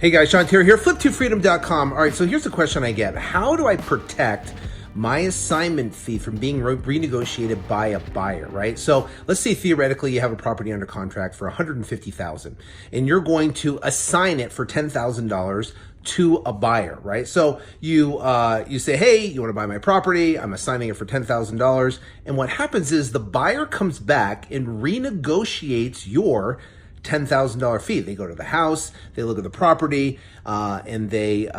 Hey guys, Sean Terry here, Flip2Freedom.com. All right, so here's the question I get. How do I protect my assignment fee from being renegotiated by a buyer, right? So let's say theoretically you have a property under contract for $150,000 and you're going to assign it for $10,000 to a buyer, right? So you say, hey, you want to buy my property? I'm assigning it for $10,000. And what happens is the buyer comes back and renegotiates your $10,000 fee. They go to the house, they look at the property, and they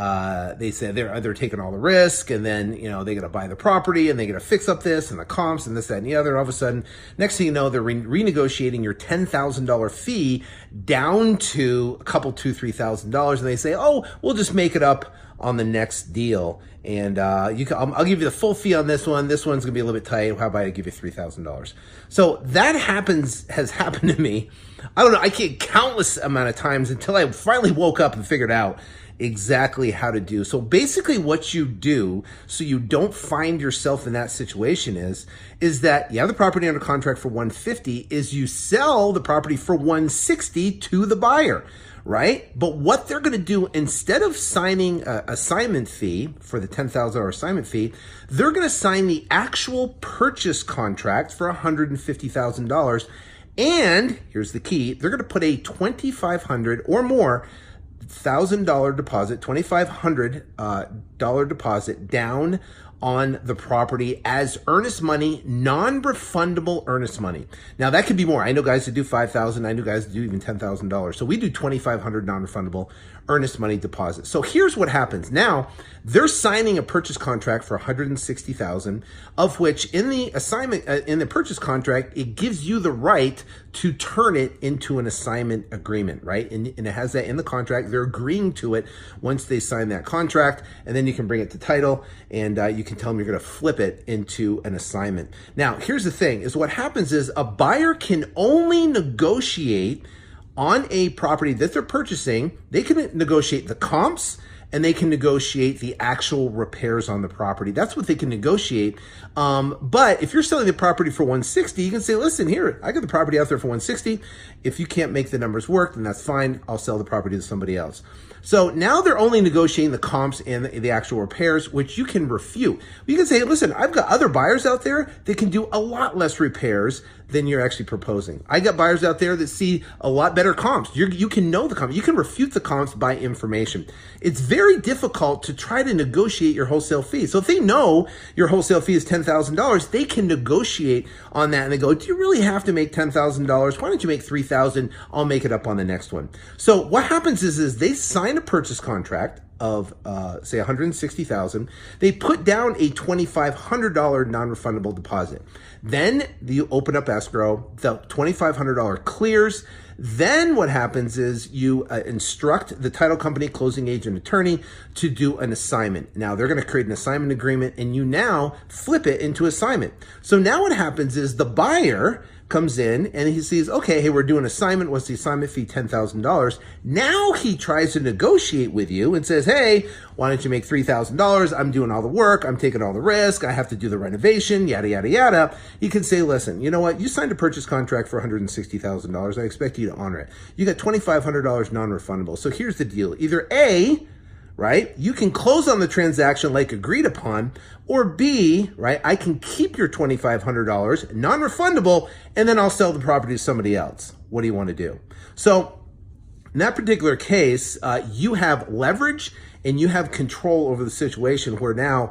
say they're taking all the risk, and then they got to buy the property, and they got to fix up this and the comps and this, that, and the other. And all of a sudden, next thing you know, they're renegotiating your $10,000 fee down to a couple, $2,000-$3,000, and they say, oh, we'll just make it up on the next deal, and I'll give you the full fee on this one. This one's gonna be a little bit tight. How about I give you $3,000? So that has happened to me. I don't know. I can't countless amount of times until I finally woke up and figured out exactly how to do. So basically, what you do so you don't find yourself in that situation is that you have the property under contract for $150, is you sell the property for $160 to the buyer. Right? But what they're going to do, instead of signing an assignment fee for the $10,000 assignment fee, they're going to sign the actual purchase contract for $150,000. And here's the key, they're going to put a $2,500 or more $1,000 deposit, $2,500 deposit down on the property as earnest money, non-refundable earnest money. Now that could be more. I know guys that do $5,000. I know guys that do even $10,000. So we do $2,500 non-refundable earnest money deposit. So here's what happens. Now they're signing a purchase contract for $160,000, of which in the purchase contract, it gives you the right to turn it into an assignment agreement, right? And it has that in the contract. They're agreeing to it once they sign that contract, and then you can bring it to title, and you can tell them you're going to flip it into an assignment. Now, here's the thing, is what happens is a buyer can only negotiate on a property that they're purchasing. They can negotiate the comps, and they can negotiate the actual repairs on the property. That's what they can negotiate. But if you're selling the property for $160, you can say, listen, here, I got the property out there for $160. If you can't make the numbers work, then that's fine. I'll sell the property to somebody else. So now they're only negotiating the comps and the actual repairs, which you can refute. You can say, listen, I've got other buyers out there that can do a lot less repairs than you're actually proposing. I got buyers out there that see a lot better comps. You can know the comps. You can refute the comps by information. It's very difficult to try to negotiate your wholesale fee. So if they know your wholesale fee is $10,000, they can negotiate on that, and they go, do you really have to make $10,000? Why don't you make $3,000? I'll make it up on the next one. So what happens is they sign a purchase contract of say $160,000. They put down a $2,500 non-refundable deposit. Then you open up escrow, the $2,500 clears. Then what happens is you instruct the title company, closing agent, attorney to do an assignment. Now they're going to create an assignment agreement, and you now flip it into assignment. So now what happens is the buyer comes in and he sees, okay, hey, we're doing assignment. What's the assignment fee? $10,000. Now he tries to negotiate with you and says, hey, why don't you make $3,000? I'm doing all the work. I'm taking all the risk. I have to do the renovation, yada, yada, yada. You can say, listen, you know what? You signed a purchase contract for $160,000. I expect you to honor it. You got $2,500 non-refundable. So here's the deal. Either A, right, you can close on the transaction like agreed upon, or B, right, I can keep your $2,500 non-refundable, and then I'll sell the property to somebody else. What do you want to do? So in that particular case, you have leverage and you have control over the situation, where now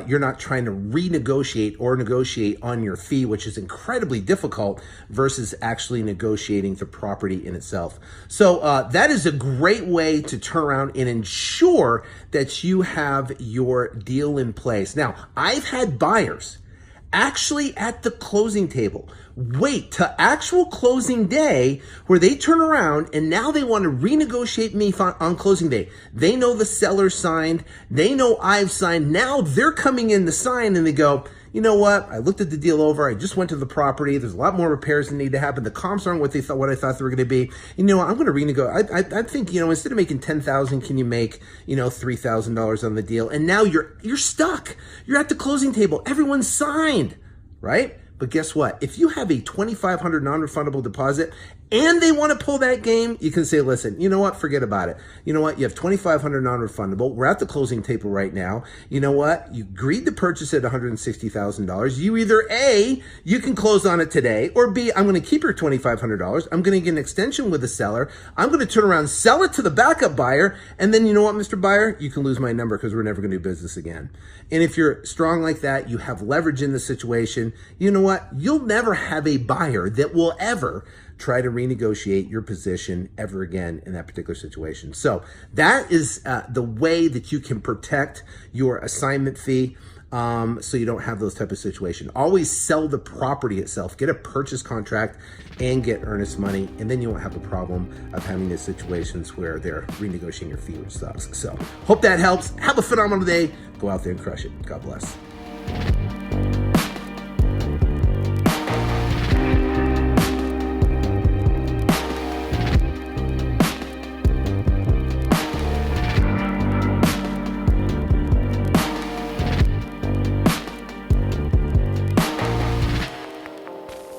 you're not trying to renegotiate or negotiate on your fee, which is incredibly difficult, versus actually negotiating the property in itself. So that is a great way to turn around and ensure that you have your deal in place. Now, I've had buyers actually at the closing table wait to actual closing day, where they turn around and now they want to renegotiate me on closing day. They know the seller signed. They know I've signed. Now they're coming in to sign, and they go, you know what? I looked at the deal over. I just went to the property. There's a lot more repairs that need to happen. The comps aren't what I thought they were going to be. You know, I'm going to renegotiate. I think, instead of making $10,000, can you make, $3,000 on the deal? And now you're stuck. You're at the closing table. Everyone's signed, right? But guess what? If you have a $2,500 non-refundable deposit and they want to pull that game, you can say, listen, you know what? Forget about it. You know what? You have $2,500 non-refundable. We're at the closing table right now. You know what? You agreed to purchase at $160,000. You either A, you can close on it today, or B, I'm going to keep your $2,500. I'm going to get an extension with the seller. I'm going to turn around, sell it to the backup buyer. And then you know what, Mr. Buyer? You can lose my number because we're never going to do business again. And if you're strong like that, you have leverage in the situation, you know what? You'll never have a buyer that will ever try to renegotiate your position ever again in that particular situation. So that is the way that you can protect your assignment fee, so you don't have those type of situations. Always sell the property itself, get a purchase contract and get earnest money, and then you won't have a problem of having these situations where they're renegotiating your fee, which sucks. So hope that helps. Have a phenomenal day. Go out there and crush it. God bless.